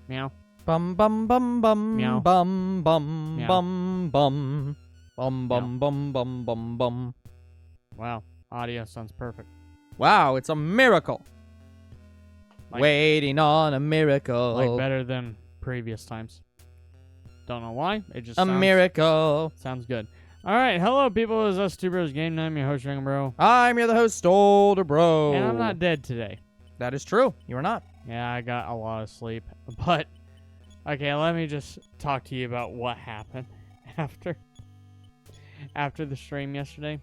Meow. Bum bum bum bum Meow. bum bum Meow. bum bum bum bum bum bum bum bum. Wow. Audio sounds perfect. Wow, it's a miracle. Like- Waiting on a miracle. Like better than previous times. Don't know why. It just a miracle. sounds good. All right. Hello, people. It's us, Two Bros Game Night. I'm your host, Young Bro. I'm your host, Older Bro. And I'm not dead today. That is true. You are not. Yeah, I got a lot of sleep. But, okay, let me just talk to you about what happened after the stream yesterday.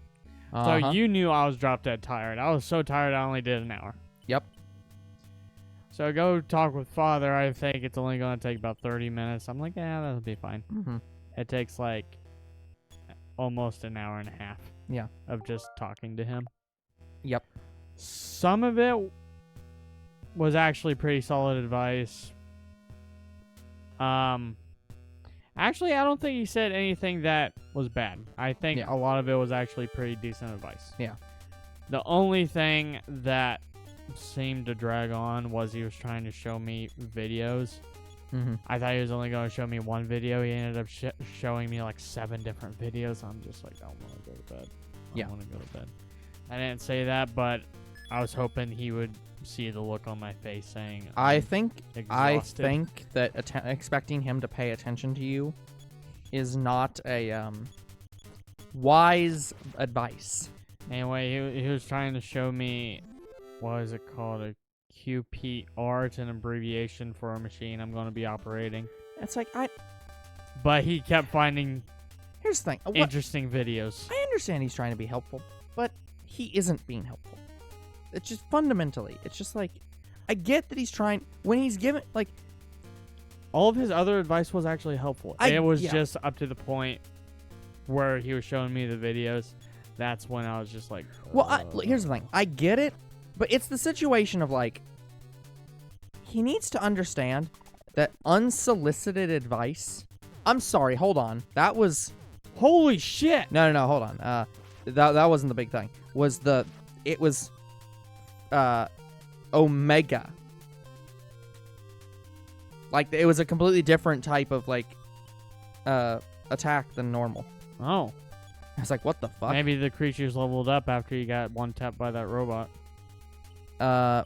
So you knew I was drop dead tired. I was so tired I only did an hour. Yep. So go talk with Father. I think it's only going to take about 30 minutes. I'm like, yeah, that'll be fine. Mm-hmm. It takes like almost an hour and a half. Yeah. Of just talking to him. Yep. Some of it was actually pretty solid advice. Actually, I don't think he said anything that was bad. I think a lot of it was actually pretty decent advice. Yeah. The only thing that seemed to drag on was he was trying to show me videos. Mm-hmm. I thought he was only going to show me one video. He ended up showing me like 7 different videos. I'm just like, I don't want to go to bed. I want to go to bed. I didn't say that, but I was hoping he would see the look on my face saying I think exhausted. that expecting him to pay attention to you is not a wise advice. Anyway, he was trying to show me, what is it called? A QPR. It's an abbreviation for a machine I'm going to be operating. It's like, But he kept finding here's the thing. interesting videos. I understand he's trying to be helpful, but he isn't being helpful. It's just fundamentally, it's just like, I get that he's trying, when he's given, like, All of his other advice was actually helpful. It was just up to the point where he was showing me the videos. That's when I was just like, well, here's the thing. I get it, but it's the situation of like, he needs to understand that unsolicited advice. I'm sorry, hold on. That was, holy shit. no, hold on. That wasn't the big thing. It was Omega. Like, it was a completely different type of like attack than normal. Oh. I was like, what the fuck? Maybe the creatures leveled up after you got one tapped by that robot.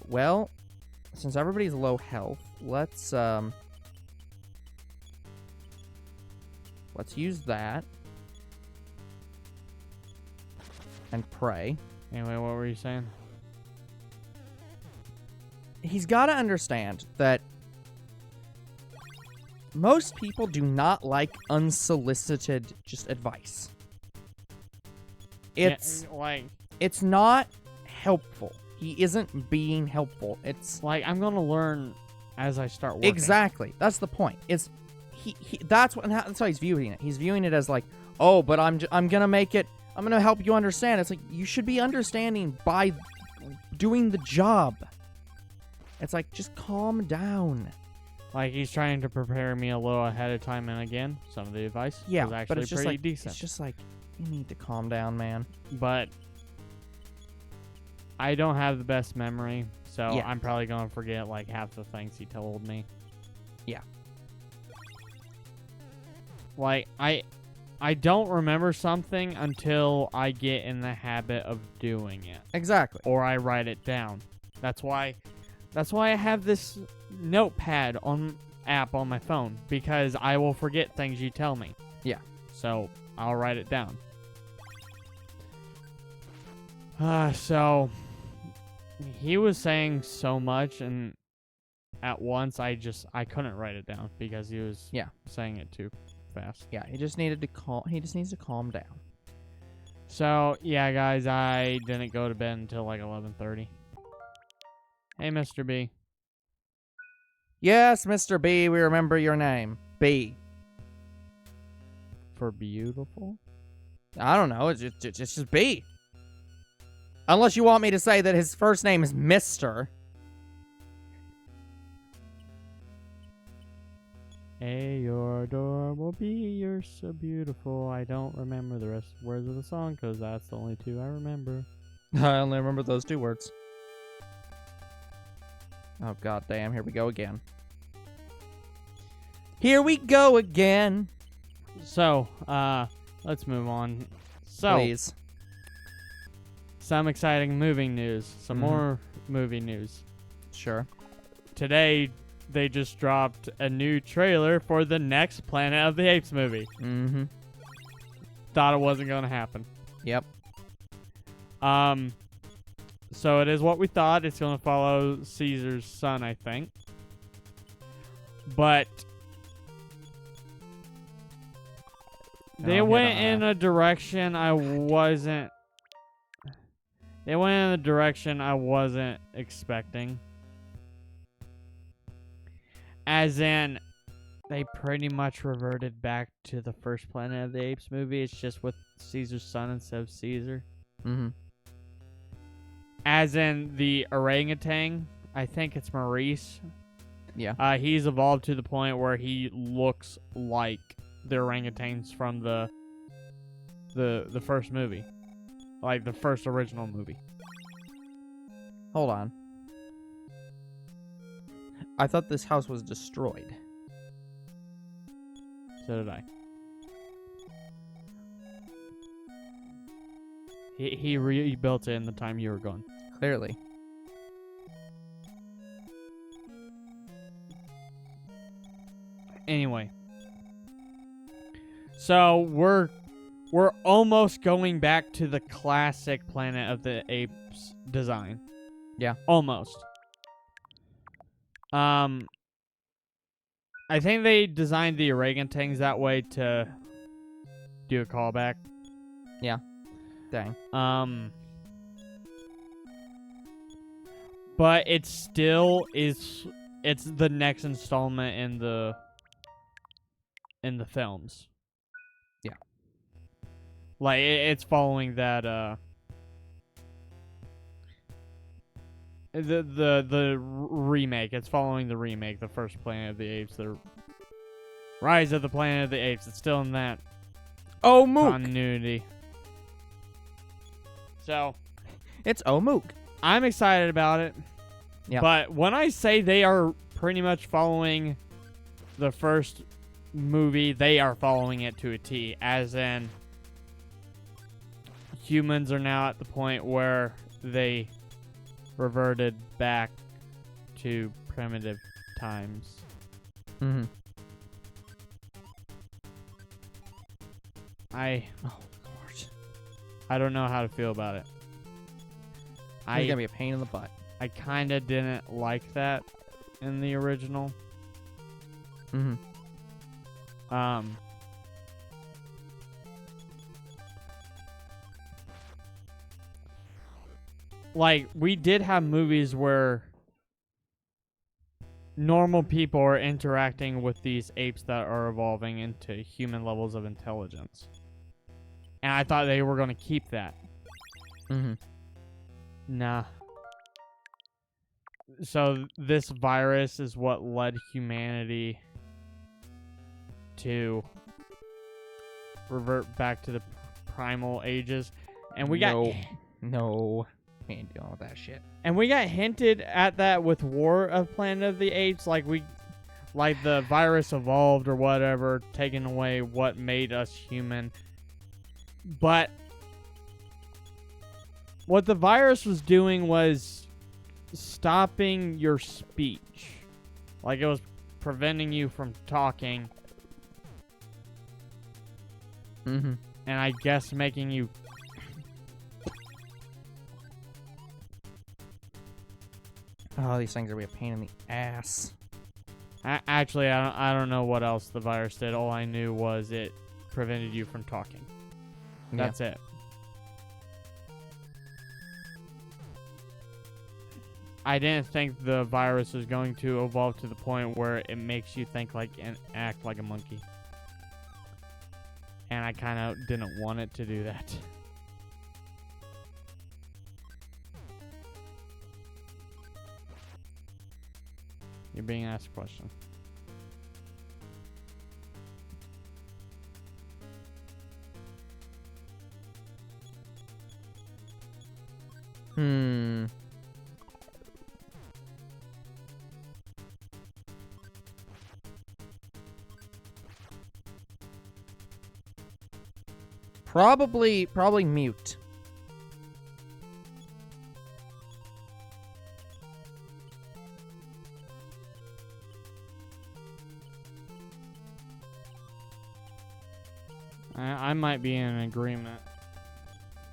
Well, since everybody's low health, let's use that and pray. Anyway, what were you saying? He's got to understand that most people do not like unsolicited just advice. It's not helpful. He isn't being helpful. It's like, I'm gonna learn as I start working. Exactly. That's the point. It's that's how he's viewing it. He's viewing it as like, oh, but I'm gonna make it. I'm gonna help you understand. It's like, you should be understanding by doing the job. It's like, just calm down. Like, he's trying to prepare me a little ahead of time, and again, some of the advice was actually but it's just pretty like, decent. It's just like, you need to calm down, man. But I don't have the best memory, so I'm probably gonna forget like half the things he told me. Yeah. Like, I don't remember something until I get in the habit of doing it. Exactly. Or I write it down. That's why I have this notepad app on my phone, because I will forget things you tell me. Yeah. So I'll write it down. So he was saying so much, and at once I couldn't write it down because he was saying it too fast. Yeah, he just needs to calm down. So, yeah, guys, I didn't go to bed until like 11:30. Hey, Mr. B. Yes, Mr. B, we remember your name. B. For beautiful? I don't know. It's just B. Unless you want me to say that his first name is Mr. Hey, you're adorable, B, you're so beautiful. I don't remember the rest of the words of the song, because that's the only 2 I remember. I only remember those 2 words. Oh, god damn, here we go again. Here we go again. So, let's move on. So, Please. some exciting movie news. Some more movie news. Sure. Today, they just dropped a new trailer for the next Planet of the Apes movie. Mm-hmm. Thought it wasn't going to happen. Yep. So it is what we thought. It's going to follow Caesar's son, I think. But they went in a direction I wasn't. They went in a direction I wasn't expecting. As in, they pretty much reverted back to the first Planet of the Apes movie. It's just with Caesar's son instead of Caesar. Mm-hmm. As in the orangutan, I think it's Maurice. Yeah. He's evolved to the point where he looks like the orangutans from the first movie, like the first original movie. Hold on. I thought this house was destroyed. So did I. He rebuilt it in the time you were gone. Clearly. Anyway. So we're almost going back to the classic Planet of the Apes design. Yeah. Almost. I think they designed the orangutans that way to do a callback. Yeah. Dang. But it still is. It's the next installment in the films. Yeah. Like it's following that. The remake. It's following the remake, the first Planet of the Apes, the Rise of the Planet of the Apes. It's still in that continuity. So, it's Omook. I'm excited about it. Yeah. But when I say they are pretty much following the first movie, they are following it to a T. As in, humans are now at the point where they reverted back to primitive times. Mm-hmm. I don't know how to feel about it. It's gonna be a pain in the butt. I kind of didn't like that in the original. Mm-hmm. Like, we did have movies where normal people are interacting with these apes that are evolving into human levels of intelligence. And I thought they were going to keep that. Mm-hmm. Nah. So this virus is what led humanity to revert back to the primal ages. And we got... No. We ain't dealing with that shit. And we got hinted at that with War of Planet of the Apes. Like the virus evolved or whatever, taking away what made us human. But what the virus was doing was stopping your speech. Like, it was preventing you from talking. Mm-hmm. And I guess making you... Oh, these things are gonna be a pain in the ass. Actually, I don't know what else the virus did. All I knew was it prevented you from talking. That's it. I didn't think the virus was going to evolve to the point where it makes you think like and act like a monkey. And I kind of didn't want it to do that. You're being asked a question. Probably mute. I might be in agreement.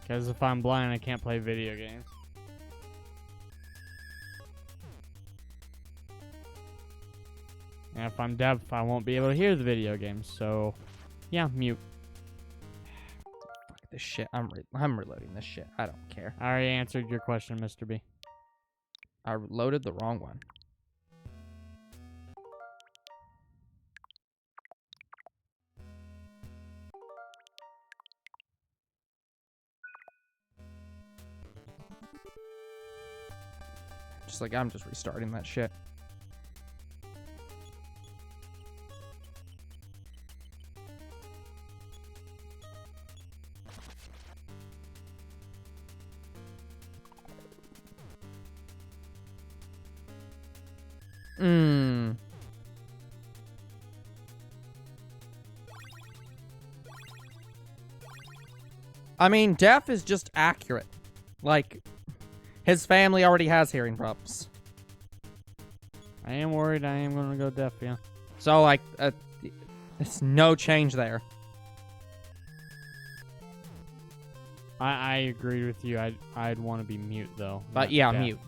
Because if I'm blind, I can't play video games. And if I'm deaf, I won't be able to hear the video games. So, yeah, mute. Fuck this shit. I'm reloading this shit. I don't care. I already answered your question, Mr. B. I loaded the wrong one. Just like I'm just restarting that shit. I mean, deaf is just accurate. Like, his family already has hearing problems. I am worried I am going to go deaf, yeah. So, like, there's no change there. I agree with you. I'd want to be mute, though. But yeah, mute.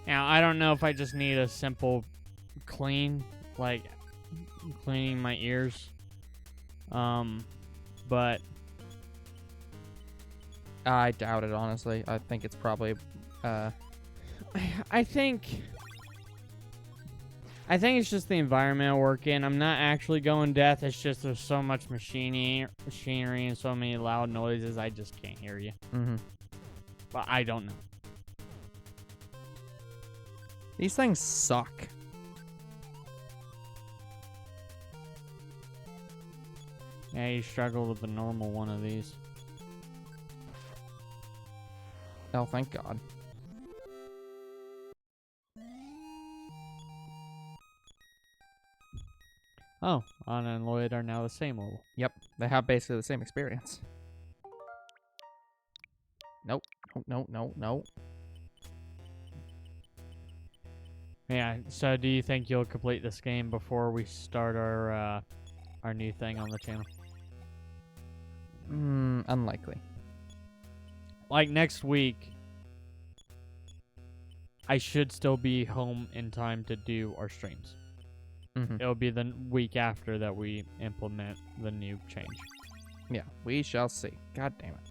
Now, I don't know if I just need a simple clean, like cleaning my ears. But I doubt it, honestly. I think it's probably, I think it's just the environment I work in. I'm not actually going deaf. It's just there's so much machinery and so many loud noises. I just can't hear you. Mm-hmm. But I don't know. These things suck. Yeah, you struggle with the normal one of these. Oh, thank God. Oh, Anna and Lloyd are now the same level. Yep, they have basically the same experience. Nope. No. Yeah, so do you think you'll complete this game before we start our new thing on the channel? Unlikely. Like next week, I should still be home in time to do our streams. It'll be the week after that we implement the new change. Yeah, we shall see. God damn it.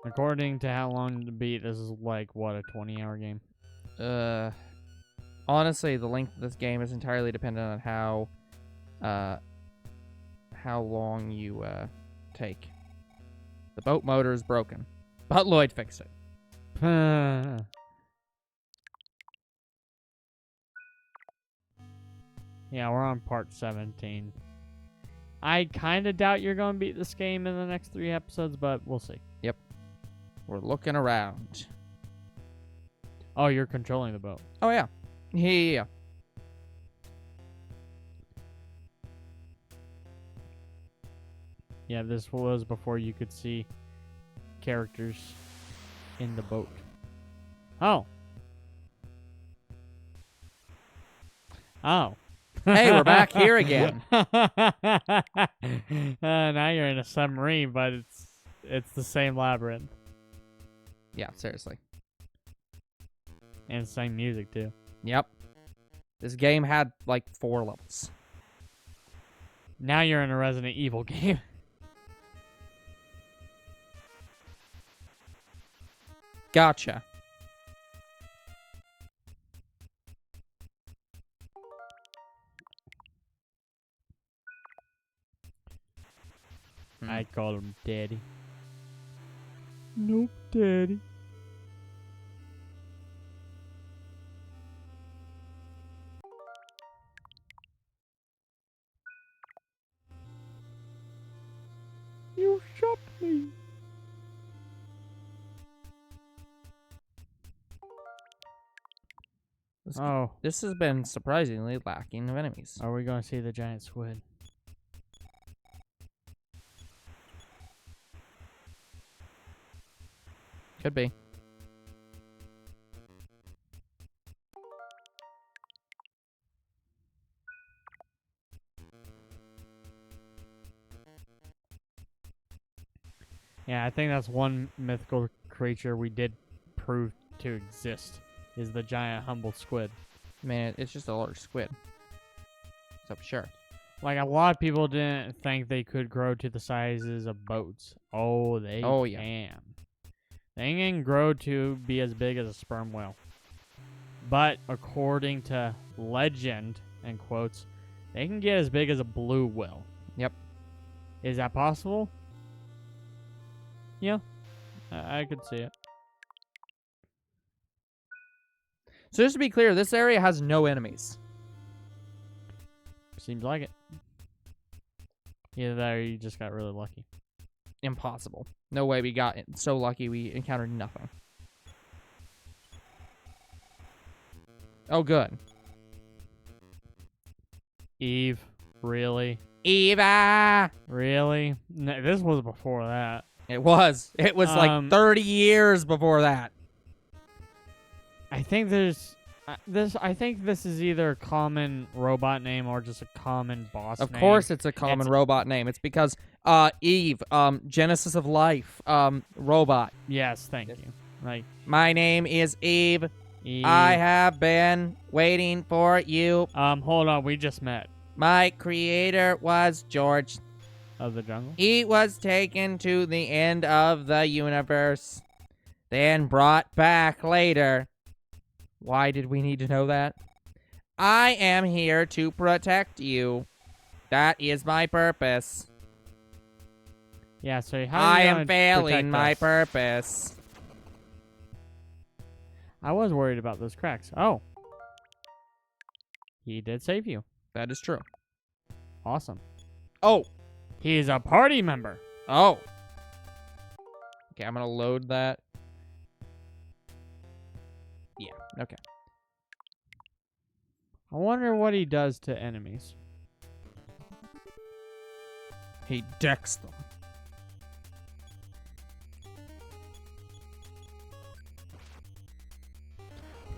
According to how long to beat, this is like, what, a 20-hour game? Honestly, the length of this game is entirely dependent on how long you, take. The boat motor is broken, but Lloyd fixed it. Yeah, we're on part 17. I kind of doubt you're going to beat this game in the next 3 episodes, but we'll see. Yep. We're looking around. Oh, you're controlling the boat. Oh, yeah. Yeah. Yeah, this was before you could see characters in the boat. Oh. Oh. Hey, we're back here again. Now you're in a submarine, but it's the same labyrinth. Yeah, seriously. And same music, too. Yep. This game had, like, 4 levels. Now you're in a Resident Evil game. Gotcha. I call him Daddy. Nope, Daddy. You shot me. This has been surprisingly lacking of enemies. Are we going to see the giant squid? Could be. Yeah, I think that's one mythical creature we did prove to exist, is the giant humble squid. Man, it's just a large squid. So sure. Like, a lot of people didn't think they could grow to the sizes of boats. Oh, they can. Yeah. They can grow to be as big as a sperm whale. But according to legend, in quotes, they can get as big as a blue whale. Yep. Is that possible? Yeah. I could see it. So just to be clear, this area has no enemies. Seems like it. Either that or you just got really lucky. Impossible. No way we got so lucky we encountered nothing. Oh, good. Eve, really? Eva! Really? No, this was before that. It was. It was like 30 years before that. I think there's I think this is either a common robot name or just a common boss name. Of course it's a common robot name. It's because Eve, Genesis of Life, robot. Yes, thank you. Like, my name is Eve. Eve. I have been waiting for you. Hold on, we just met. My creator was George. Of the jungle? He was taken to the end of the universe, then brought back later. Why did we need to know that? I am here to protect you. That is my purpose. Yeah, so how I am failing my purpose. I was worried about those cracks. Oh. He did save you. That is true. Awesome. Oh. He's a party member. Oh. Okay, I'm going to load that. Yeah, okay. I wonder what he does to enemies. He decks them.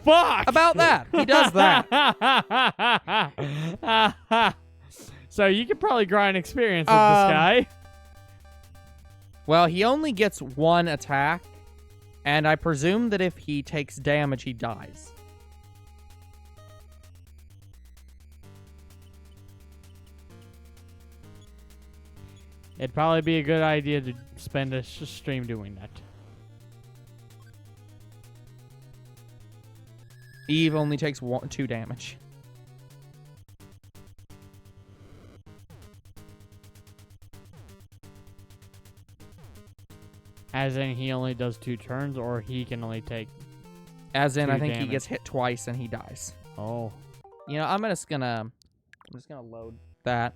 Fuck! About that. He does that. So you could probably grind experience with this guy. Well, he only gets one attack, and I presume that if he takes damage, he dies. It'd probably be a good idea to spend a stream doing that. Eve only takes 2 damage. As in, he only does 2 turns, or he can only take... As in, I think damage. he gets hit twice and he dies. Oh. You know, I'm just gonna load that.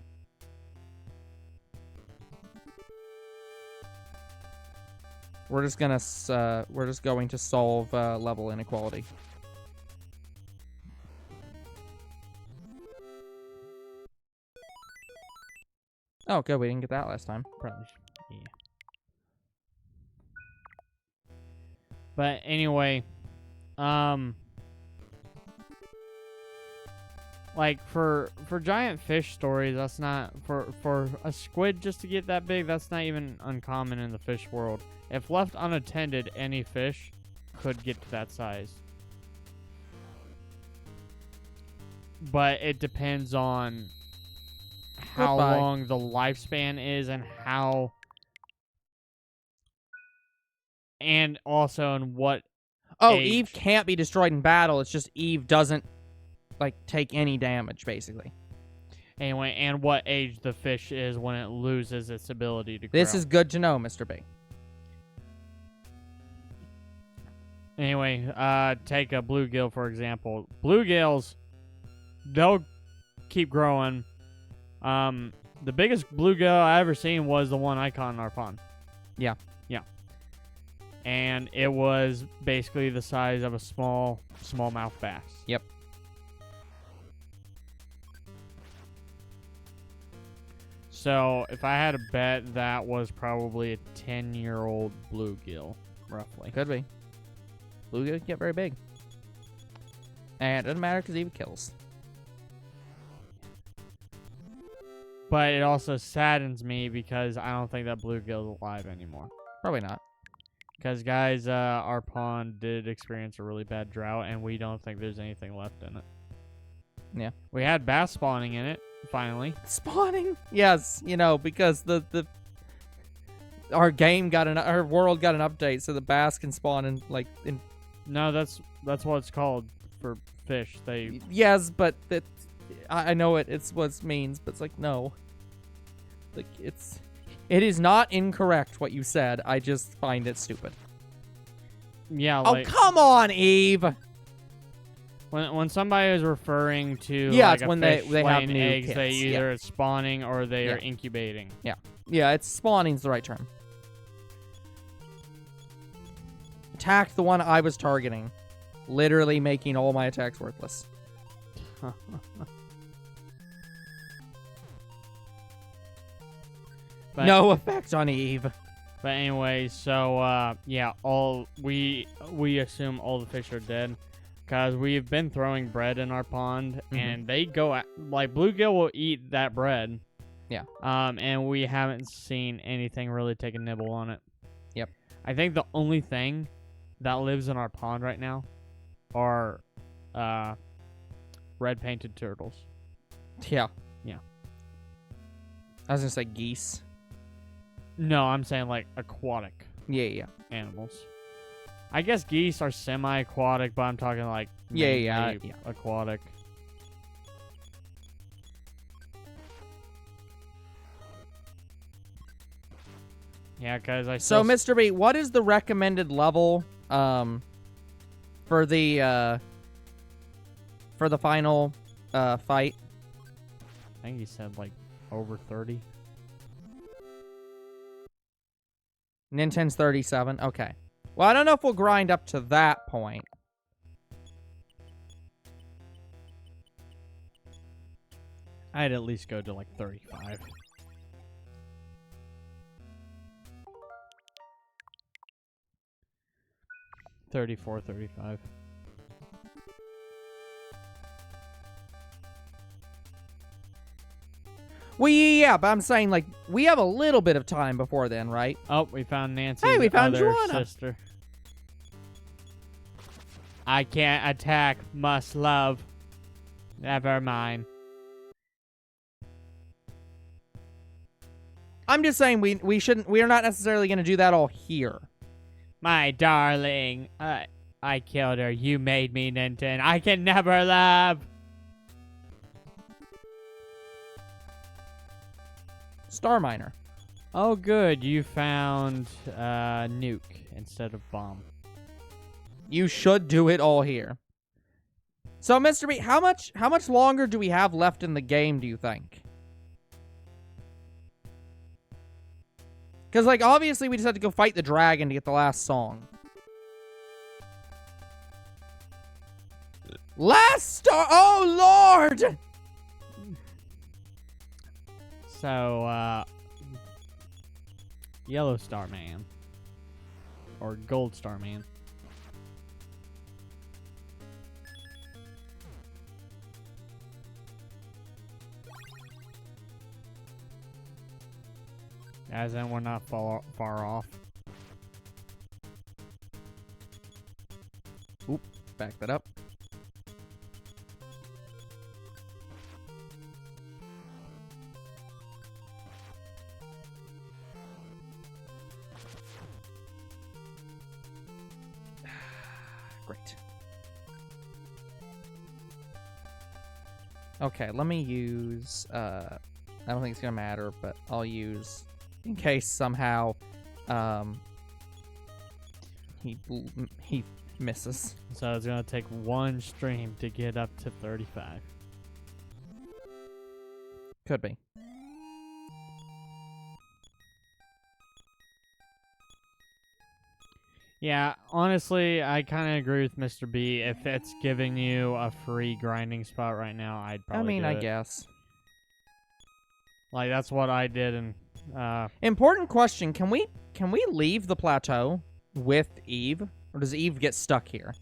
We're just going to solve level inequality. Oh, good. We didn't get that last time. Probably. Yeah. But anyway, like for giant fish stories, that's not for a squid just to get that big. That's not even uncommon in the fish world. If left unattended, any fish could get to that size. But it depends on how long the lifespan is and how, and also in what age. Eve can't be destroyed in battle. It's just Eve doesn't take any damage, basically. Anyway, and what age the fish is when it loses its ability to grow. This is good to know, Mr. B. Anyway, take a bluegill, for example. Bluegills, they'll keep growing. The biggest bluegill I ever seen was the one I caught in our pond. Yeah. Yeah. And it was basically the size of a smallmouth bass. Yep. So if I had to bet, that was probably a 10-year-old bluegill, roughly. Could be. Bluegill can get very big. And it doesn't matter because Eve kills. But it also saddens me because I don't think that bluegill is alive anymore. Probably not. Because, guys, our pond did experience a really bad drought, and we don't think there's anything left in it. Yeah. We had bass spawning in it, finally. Spawning? Yes, you know, because our world got an update, so the bass can spawn in. No, that's what it's called for fish. Yes, but I know it's what it means, but it's like, no. Like, it is not incorrect what you said. I just find it stupid. Yeah, like, oh, come on, Eve! When somebody is referring to it's when fish they have laying new eggs, kits. they either it's spawning or they are incubating. Yeah, it's spawning's the right term. Attack the one I was targeting. Literally making all my attacks worthless. No effect on Eve. But anyway, so yeah, we assume all the fish are dead because we've been throwing bread in our pond and they go like bluegill will eat that bread. Yeah. And we haven't seen anything really take a nibble on it. Yep. I think the only thing that lives in our pond right now are red painted turtles. Yeah. Yeah. I was gonna say geese. No, I'm saying like aquatic Yeah. animals. I guess geese are semi-aquatic, but I'm talking like Yeah. aquatic. Yeah, because So, Mr. B, what is the recommended level for the final fight? I think he said like over 30. Nintendo's 37. Okay. Well, I don't know if we'll grind up to that point. I'd at least go to like 35. $34, $35. Well, yeah, but I'm saying, like, we have a little bit of time before then, right? Oh, we found Nancy's Hey, we found other Joanna. sister. I can't attack, must love. Never mind. I'm just saying we are not necessarily going to do that all here. My darling, I killed her. You made me, Nintendo. I can never love. Star Miner. Oh, good. You found nuke instead of bomb. You should do it all here. So, Mr. B, how much longer do we have left in the game, do you think? Because, like, obviously we just had to go fight the dragon to get the last song. Last star! Oh, Lord! So, Yellow Star Man. Or Gold Star Man. As in, we're not far off. Oop, back that up. Great. Okay, let me use, I don't think it's gonna matter, but I'll use, in case somehow, he misses. So it's gonna take one stream to get up to 35. Could be. Yeah, honestly, I kind of agree with Mr. B. If it's giving you a free grinding spot right now, I'd probably do I it. guess. Like, that's what I did, and Important question: Can we leave the plateau with Eve, or does Eve get stuck here?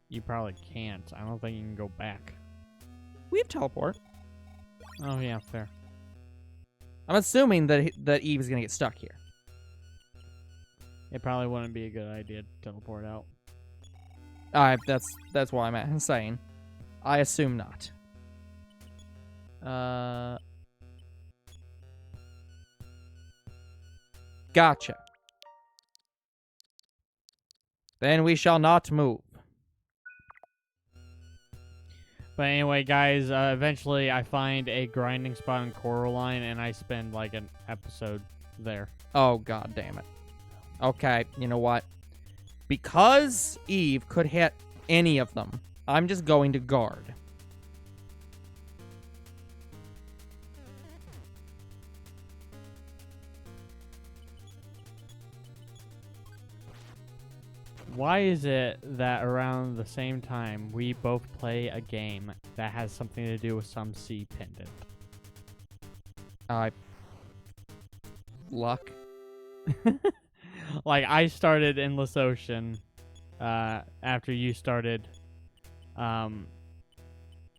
you probably can't. I don't think you can go back. We have teleport. Oh yeah, fair. I'm assuming that Eve is gonna get stuck here. It probably wouldn't be a good idea to teleport out. That's why I'm saying. I assume not. Gotcha. Then we shall not move. But anyway, guys, eventually I find a grinding spot in Coraline, and I spend like an episode there. Oh, god damn it. Okay, you know what? Because Eve could hit any of them, I'm just going to guard. Why is it that around the same time we both play a game that has something to do with some sea pendant? Luck. Like, I started Endless Ocean after you started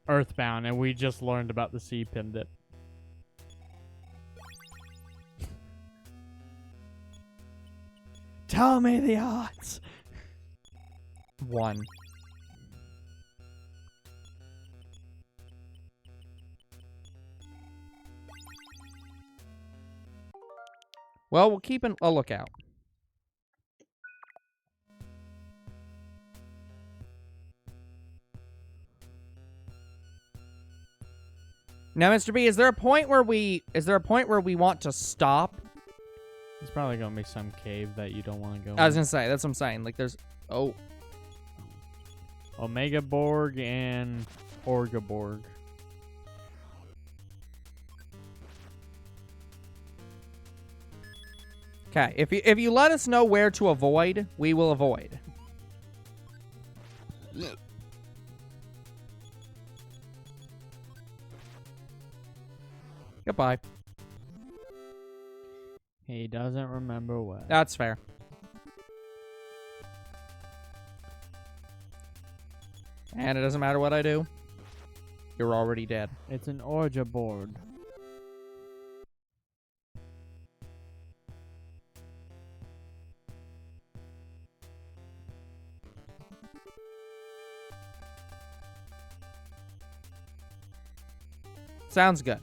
Earthbound, and we just learned about the sea pendant. Tell me the odds. 1. Well, we'll keep a lookout. Now, Mr. B, is there a point where we want to stop? There's probably gonna be some cave that you don't want to go I was in. gonna say, that's what I'm saying. Like, there's Omega Borg and Orgaborg. okay. If you let us know where to avoid, we will avoid. Goodbye. He doesn't remember what. That's fair. And it doesn't matter what I do. You're already dead. It's an Orgaborg. Sounds good.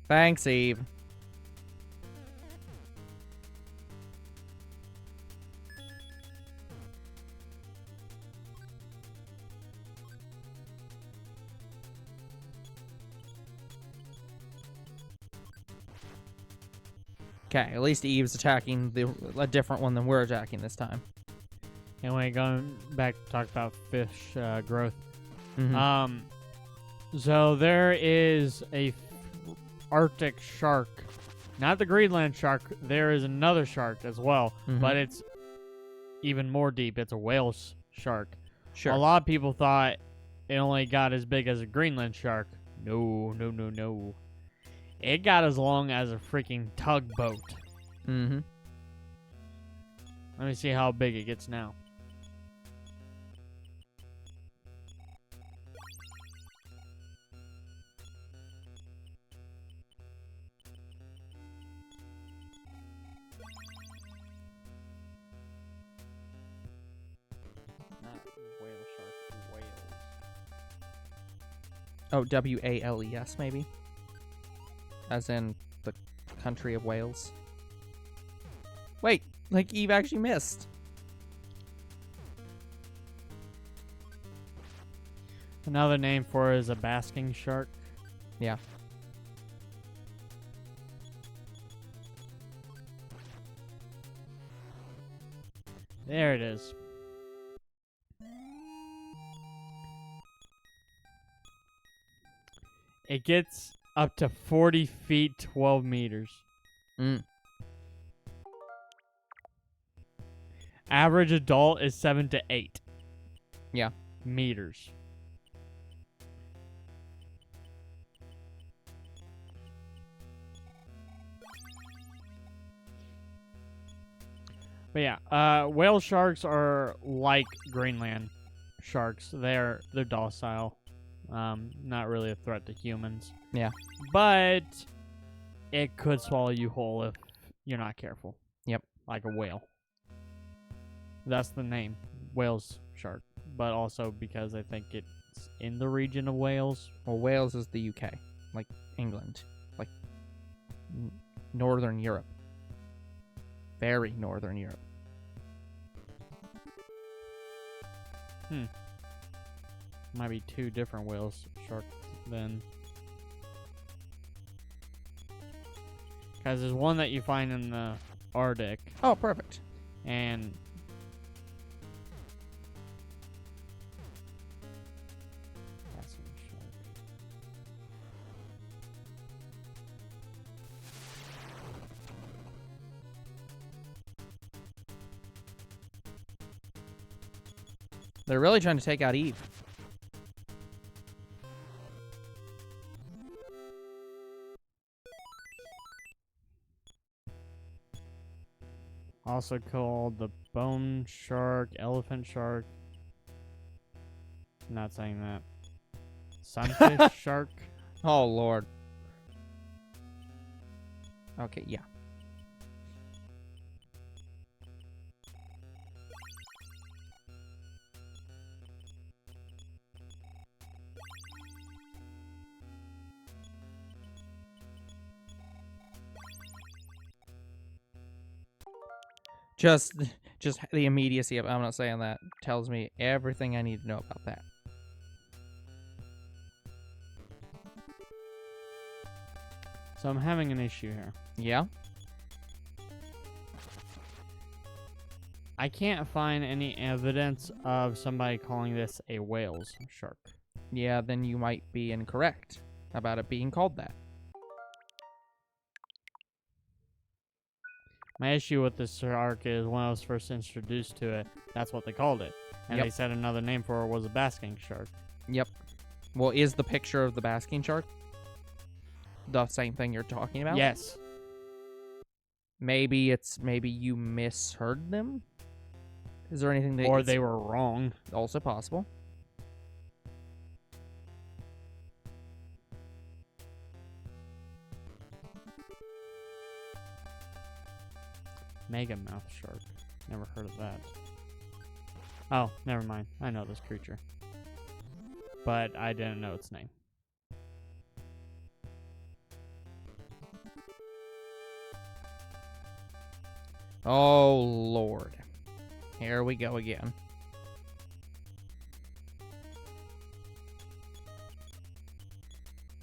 Thanks, Eve. Okay, at least Eve's attacking a different one than we're attacking this time. Anyway, going back to talk about fish growth. Mm-hmm. So there is a Arctic shark, not the Greenland shark. There is another shark as well, but it's even more deep. It's a whale shark. Sure. A lot of people thought it only got as big as a Greenland shark. No, no, no, no. It got as long as a freaking tugboat. Mm-hmm. Let me see how big it gets now. Not whale shark, whales. Oh, Wales, maybe? As in the country of Wales. Wait, like Eve actually missed. Another name for it is a basking shark. Yeah. There it is. It gets up to 40 feet, 12 meters. Mm. Average adult is 7 to 8. Yeah. Meters. But yeah, whale sharks are like Greenland sharks. They're docile. Not really a threat to humans. Yeah. But it could swallow you whole if you're not careful. Yep. Like a whale. That's the name, Wales shark. But also because I think it's in the region of Wales. Well, Wales is the UK, like England, like Northern Europe. Very Northern Europe. Might be two different whales shark then. Because there's one that you find in the Arctic. Oh, perfect. And basking shark. They're really trying to take out Eve. Also called the bone shark, elephant shark. Not saying that. Sunfish shark. Oh, Lord. Okay, yeah. Just the immediacy of I'm not saying that tells me everything I need to know about that. So I'm having an issue here. Yeah? I can't find any evidence of somebody calling this a whale's shark. Yeah, then you might be incorrect about it being called that. My issue with this shark is when I was first introduced to it, that's what they called it. And Yep. they said another name for it was a basking shark. Yep. Well, is the picture of the basking shark the same thing you're talking about? Yes. Maybe you misheard them? Is there anything that Or they were wrong. also possible? Mega mouth shark. Never heard of that. Oh, never mind. I know this creature. But I didn't know its name. Oh, Lord. Here we go again.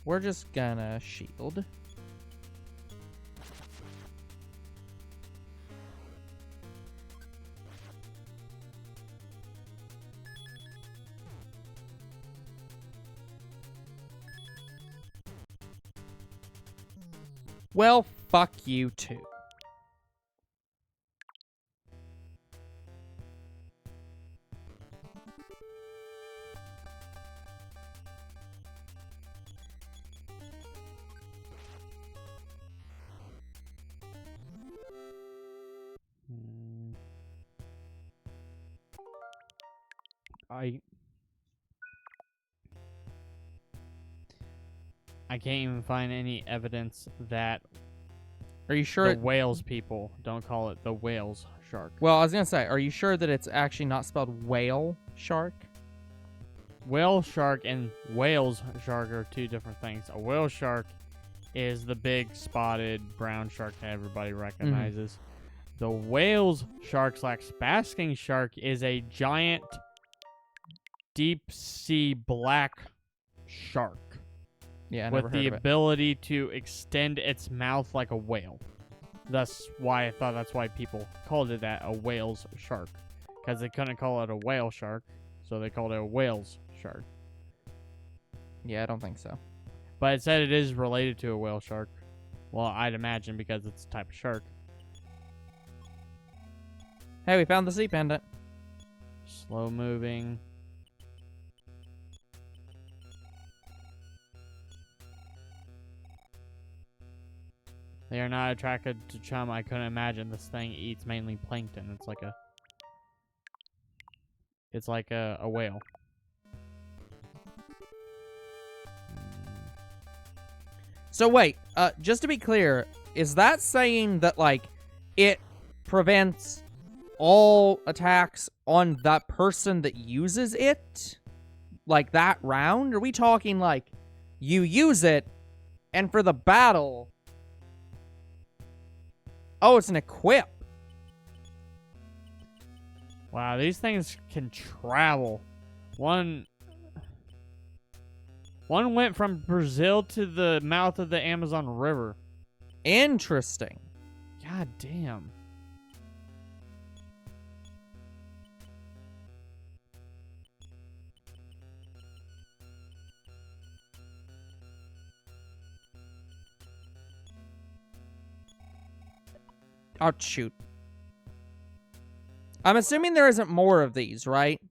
We're just gonna shield. Well, fuck you too. I can't even find any evidence that Are you sure? the Wales people don't call it the Wales shark. Well, I was gonna say, are you sure that it's actually not spelled whale shark? Whale shark and Wales shark are two different things. A whale shark is the big spotted brown shark that everybody recognizes. The Wales shark / basking shark is a giant deep sea black shark. Yeah, I with never the heard of it. ability to extend its mouth like a whale. That's why I thought that's why people called it that, a whale's shark. Because they couldn't call it a whale shark, so they called it a whale's shark. Yeah, I don't think so. But it said it is related to a whale shark. Well, I'd imagine because it's a type of shark. Hey, we found the sea pendant. Slow moving. They are not attracted to chum. I couldn't imagine this thing eats mainly plankton. It's like a whale. So wait, just to be clear, is that saying that, like, it prevents all attacks on that person that uses it? Like, that round? Are we talking, like, you use it, and for the battle... Oh, it's an equip. Wow, these things can travel. One went from Brazil to the mouth of the Amazon River. Interesting. God damn. Oh, shoot. I'm assuming there isn't more of these, right?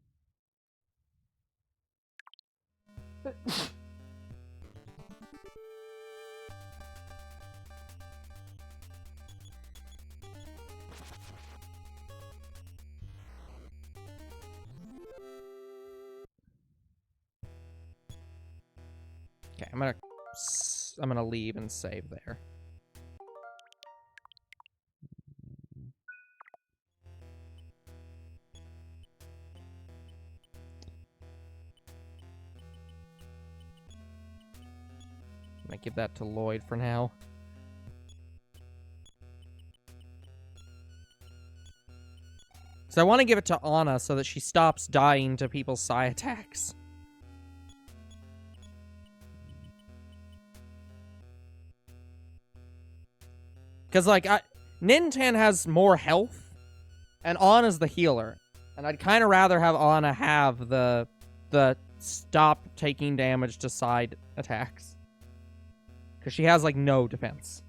Okay, I'm gonna leave and save there. I'm gonna give that to Lloyd for now. So I want to give it to Anna so that she stops dying to people's psi attacks. Because, like, Ninten has more health, and Anna's the healer. And I'd kind of rather have Anna have the stop taking damage to side attacks. Because she has, like, no defense.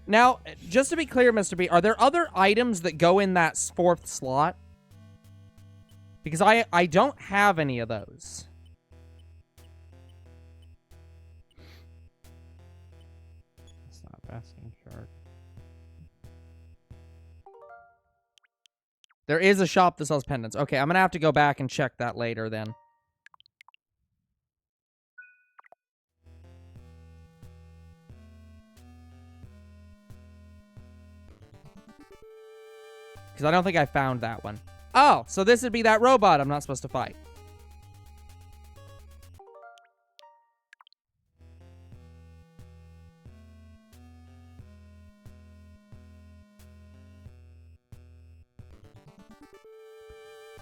Now, just to be clear, Mr. B, are there other items that go in that 4th slot? Because I don't have any of those. Stop asking, shark. There is a shop that sells pendants. Okay, I'm going to have to go back and check that later then. Because I don't think I found that one. Oh, so this would be that robot I'm not supposed to fight.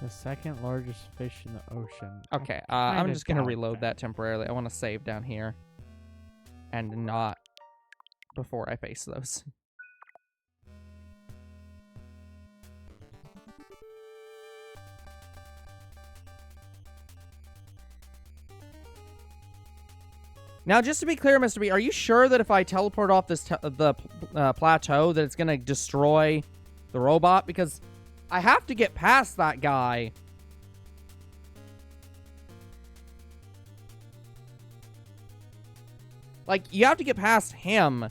The second largest fish in the ocean. Okay, I'm just going to reload that temporarily. I want to save down here. And not before I face those. Now, just to be clear, Mr. B, are you sure that if I teleport off this plateau that it's going to destroy the robot? Because I have to get past that guy. Like, you have to get past him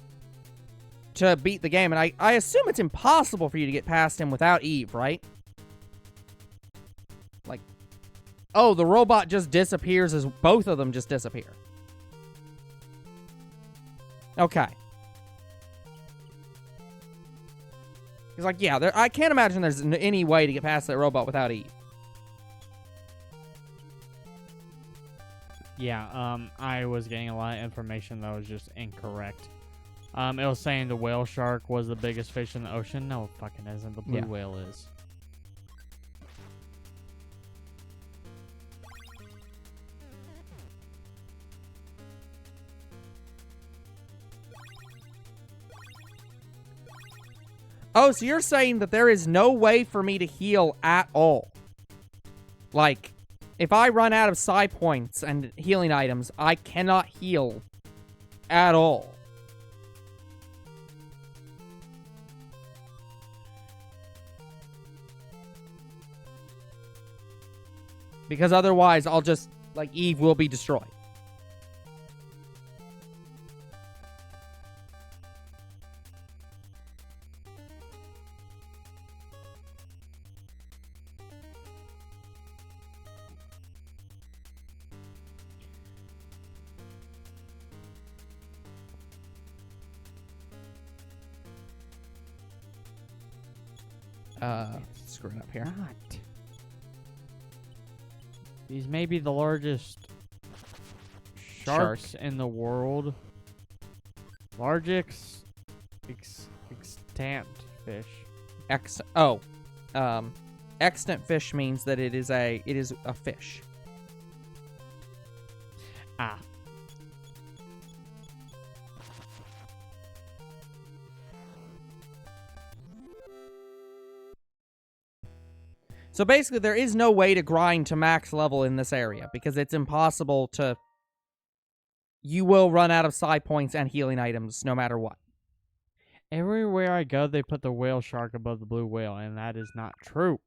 to beat the game. And I assume it's impossible for you to get past him without Eve, right? Like, oh, the robot just disappears as both of them just disappear. Okay. He's like, yeah, I can't imagine there's any way to get past that robot without Eve. Yeah, I was getting a lot of information that was just incorrect. It was saying the whale shark was the biggest fish in the ocean. No, it fucking isn't. The blue whale is. Oh, so you're saying that there is no way for me to heal at all. Like, if I run out of psi points and healing items, I cannot heal at all. Because otherwise, I'll just, like, Eve will be destroyed. Screw it up here. Not. These may be the largest sharks in the world. Largest extant fish. Extant fish means that it is a fish. Ah. So basically, there is no way to grind to max level in this area because it's impossible to. You will run out of psi points and healing items no matter what. Everywhere I go, they put the whale shark above the blue whale, and that is not true.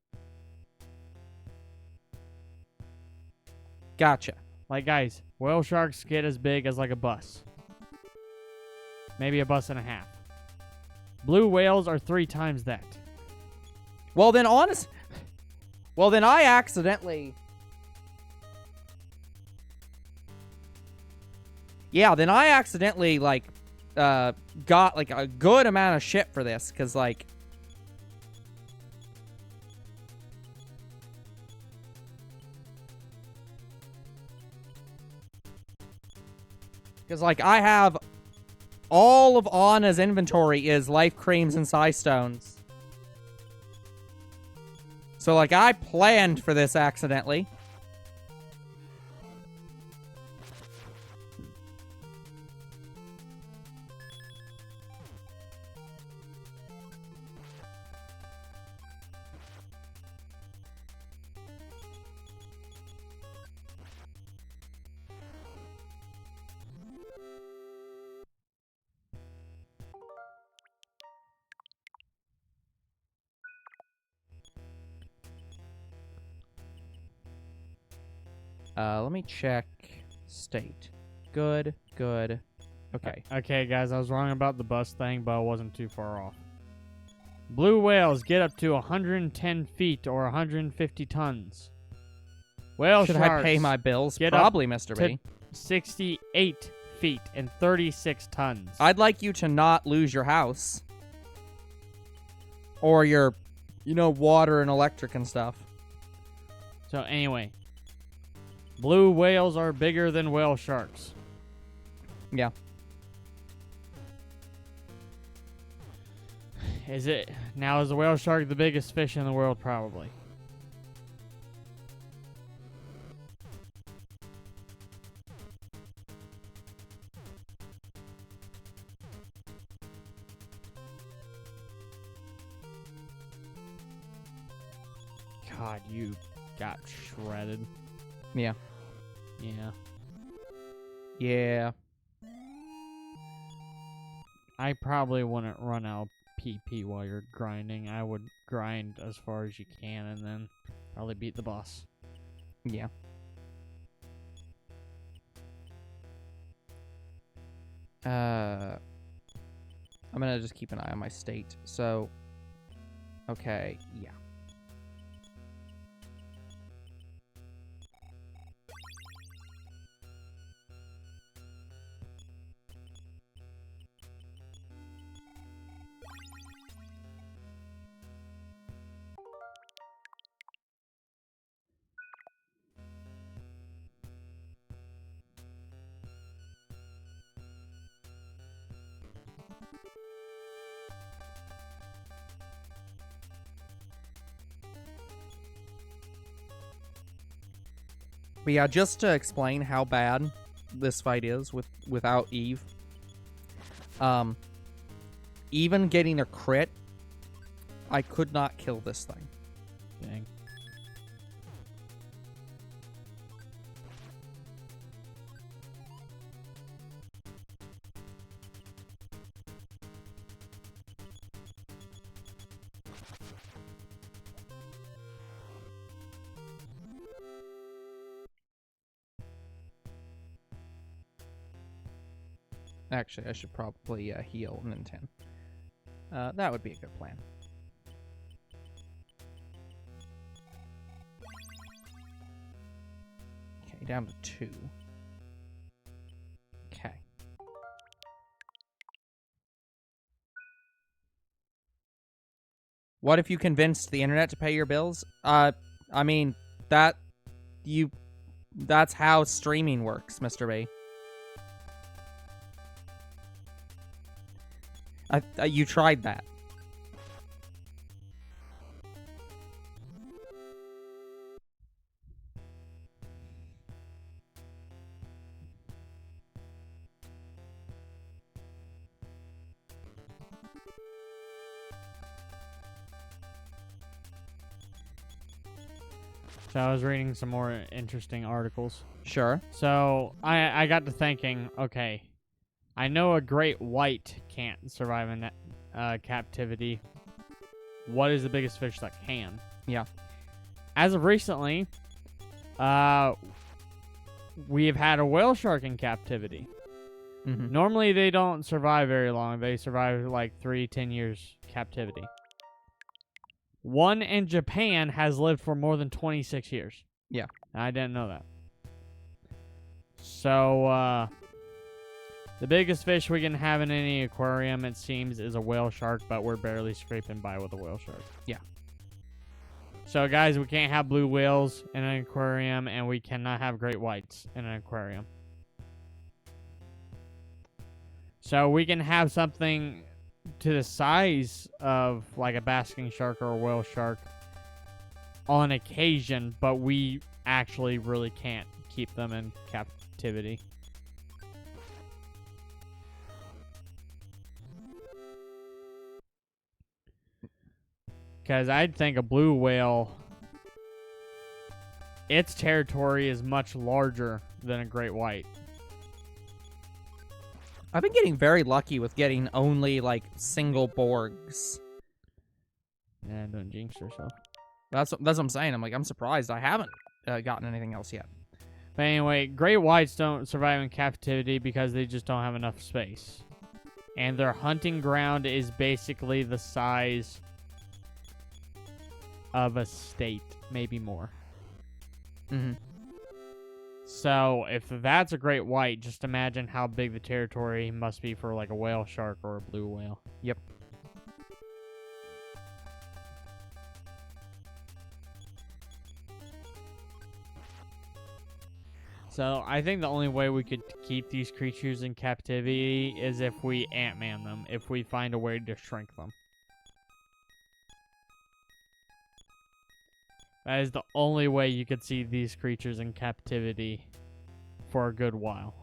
Gotcha. Like, guys, whale sharks get as big as, like, a bus. Maybe a bus and a half. Blue whales are 3 times that. Well, then, I accidentally... Yeah, then I accidentally, like, got, like, a good amount of shit for this, because, like... Because, like, I have... All of Anna's inventory is life creams and psi stones. So, like, I planned for this accidentally. Let me check state. Good. Okay. Okay, guys, I was wrong about the bus thing, but I wasn't too far off. Blue whales get up to 110 feet or 150 tons. Whale Should sharks I pay my bills? get Probably, Mr. B. 68 feet and 36 tons. I'd like you to not lose your house. Or your, water and electric and stuff. So anyway, blue whales are bigger than whale sharks. Yeah. Is the whale shark the biggest fish in the world? Probably. God, you got shredded. Yeah. Yeah. Yeah. I probably wouldn't run out of PP while you're grinding. I would grind as far as you can and then probably beat the boss. Yeah. I'm gonna just keep an eye on my state. So, okay, yeah. But yeah, just to explain how bad this fight is without Eve. Even getting a crit, I could not kill this thing. Dang. Actually, I should probably heal and then 10. That would be a good plan. Okay, down to 2. Okay. What if you convinced the internet to pay your bills? I mean, that's how streaming works, Mr. B. You tried that. So I was reading some more interesting articles. Sure. So I got to thinking, okay, I know a great white can't survive in captivity. What is the biggest fish that can? Yeah. As of recently, we have had a whale shark in captivity. Mm-hmm. Normally, they don't survive very long. They survive like 10 years captivity. One in Japan has lived for more than 26 years. Yeah. I didn't know that. So, the biggest fish we can have in any aquarium, it seems, is a whale shark, but we're barely scraping by with a whale shark. Yeah. So, guys, we can't have blue whales in an aquarium, and we cannot have great whites in an aquarium. So, we can have something to the size of like a basking shark or a whale shark on occasion, but we actually really can't keep them in captivity. Because I'd think a blue whale, its territory is much larger than a great white. I've been getting very lucky with getting only, like, single Borgs. Yeah, don't jinx yourself. That's what I'm saying. I'm surprised I haven't gotten anything else yet. But anyway, great whites don't survive in captivity because they just don't have enough space. And their hunting ground is basically the size of a state, maybe more. Mm-hmm. So, if that's a great white, just imagine how big the territory must be for like a whale shark or a blue whale. Yep. So, I think the only way we could keep these creatures in captivity is if we Ant-Man them, if we find a way to shrink them. That is the only way you could see these creatures in captivity for a good while.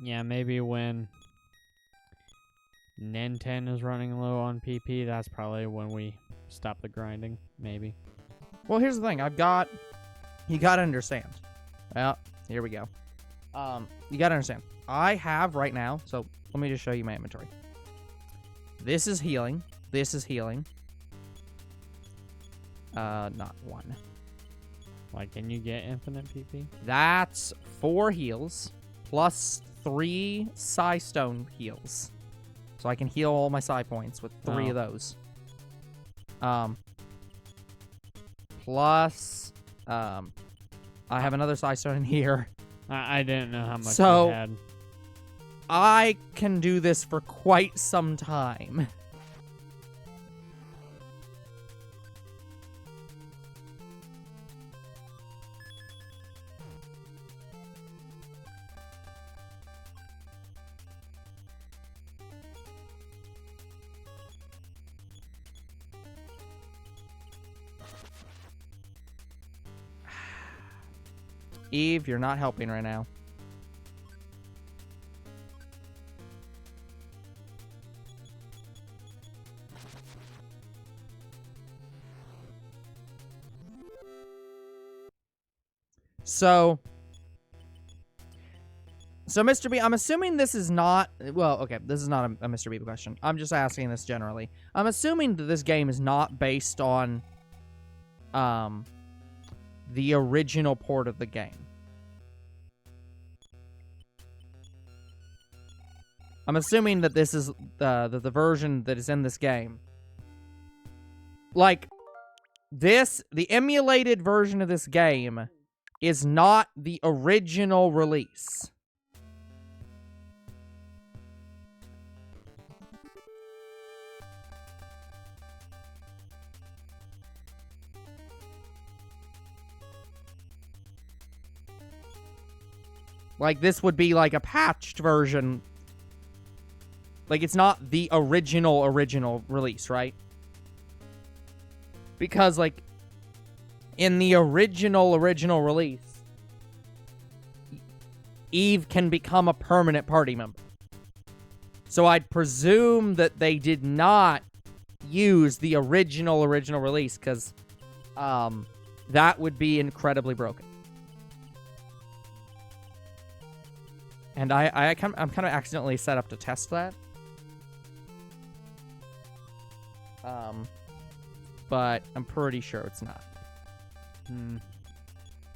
Yeah, maybe when Nintendo is running low on PP, that's probably when we stop the grinding, maybe. Well, here's the thing. You gotta understand. Well, here we go. You gotta understand. I have right now, so let me just show you my inventory. This is healing. This is healing. Not one. Like, can you get infinite PP? That's 4 heals plus 3 Psi Stone heals. So I can heal all my Psi points with 3 of those. Plus, I have another Psi Stone in here. I didn't know how much So, you had. I can do this for quite some time. Eve, you're not helping right now. So, Mr. B, I'm assuming this is not... Well, okay, this is not a Mr. B question. I'm just asking this generally. I'm assuming that this game is not based on the original port of the game. I'm assuming that this is the version that is in this game. Like, the emulated version of this game is not the original release. Like, this would be like a patched version. Like, it's not the original release, right? Because, like, in the original release, Eve can become a permanent party member. So I'd presume that they did not use the original release, because that would be incredibly broken. And I'm kind of accidentally set up to test that. But I'm pretty sure it's not.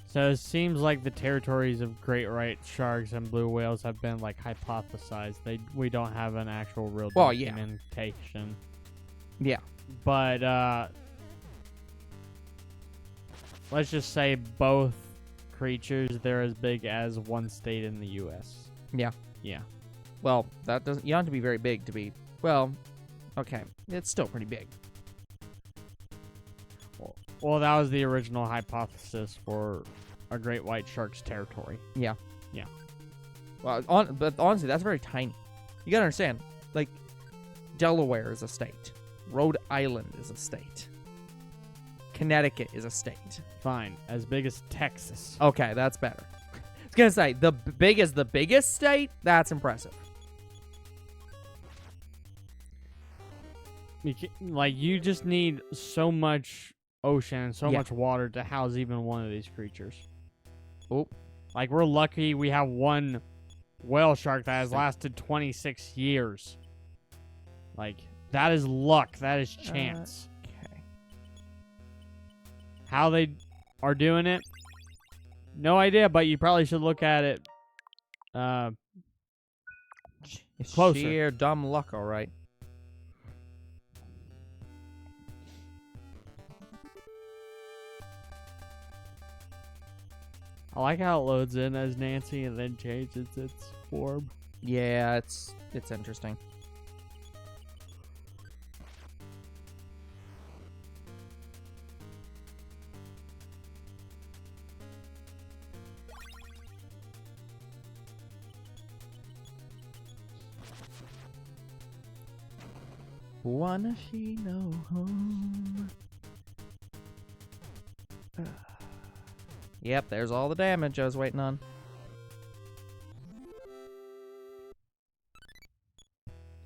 So it seems like the territories of great white sharks and blue whales have been like hypothesized. We don't have an actual real documentation. Yeah. But let's just say both creatures, they're as big as one state in the U.S. Yeah. Yeah. Well, that doesn't... You don't have to be very big to be... Well, okay. It's still pretty big. Well, that was the original hypothesis for a great white shark's territory. Yeah. Yeah. Well, but honestly, that's very tiny. You gotta understand, like, Delaware is a state. Rhode Island is a state. Connecticut is a state. Fine. As big as Texas. Okay, that's better. I was gonna say, the biggest state, that's impressive. You just need so much ocean and so much water to house even one of these creatures. Oh. Like, we're lucky we have one whale shark that has lasted 26 years. Like, that is luck. That is chance. Okay. How they are doing it, no idea, but you probably should look at it closer. Sheer dumb luck, all right. I like how it loads in as Nancy and then changes its form. Yeah, it's interesting. Wanna she know home? Yep, there's all the damage I was waiting on.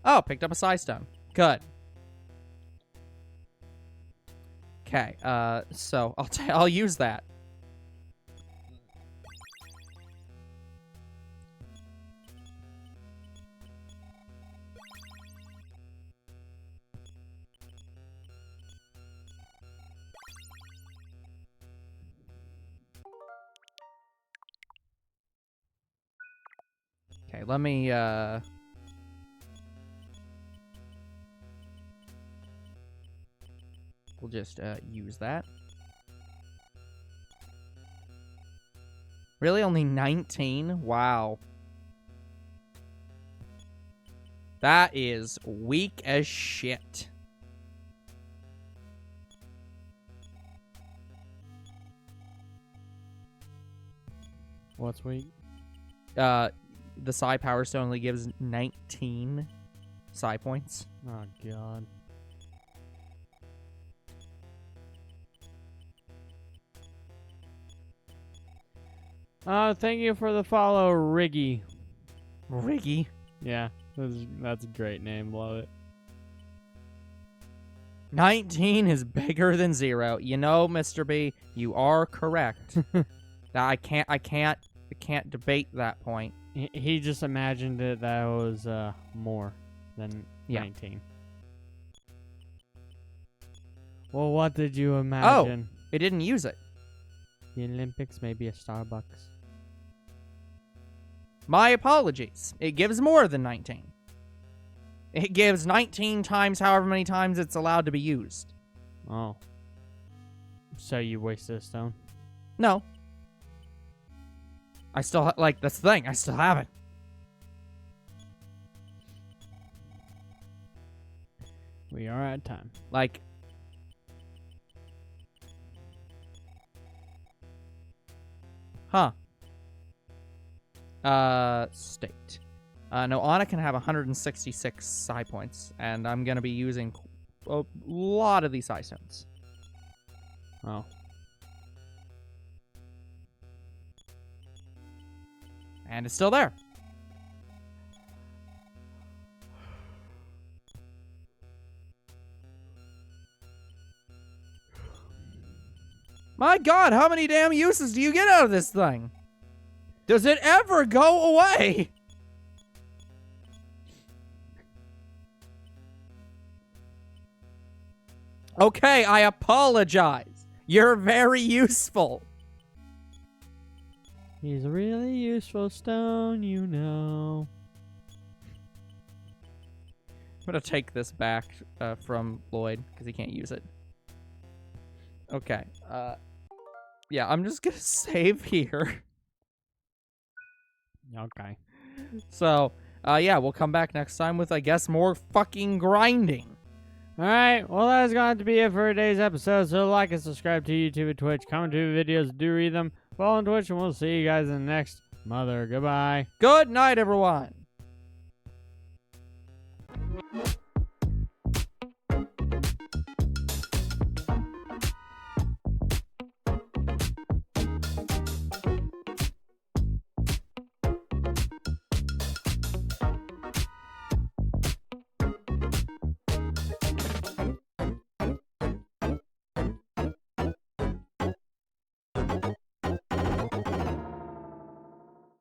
Oh, picked up a Psi Stone. Good. Okay, so I'll use that. Okay, let me, we'll just, use that. Really? Only 19? Wow. That is weak as shit. What's weak? The Psi Power Stone only gives 19 Psi points. Oh, God. Thank you for the follow, Riggy. Riggy? Yeah, that's a great name. Love it. 19 is bigger than 0. You know, Mr. B, you are correct. I can't debate that point. He just imagined it that it was more than 19. Well, what did you imagine? Oh, it didn't use it. The Olympics, maybe a Starbucks. My apologies. It gives more than 19. It gives 19 times however many times it's allowed to be used. Oh. So you wasted a stone? No. I still, that's the thing. I still have it. We are at time. Huh. State. No, Anna can have 166 psi points, and I'm gonna be using a lot of these psi stones. Oh. And it's still there. My God, how many damn uses do you get out of this thing? Does it ever go away? Okay, I apologize. You're very useful. He's a really useful stone, you know. I'm gonna take this back from Lloyd because he can't use it. Okay. Yeah, I'm just gonna save here. Okay. So, yeah, we'll come back next time with, I guess, more fucking grinding. Alright, well, that's going to be it for today's episode. So, like and subscribe to YouTube and Twitch. Comment to the videos. Do read them. Follow on Twitch, and we'll see you guys in the next Mother. Goodbye. Good night, everyone.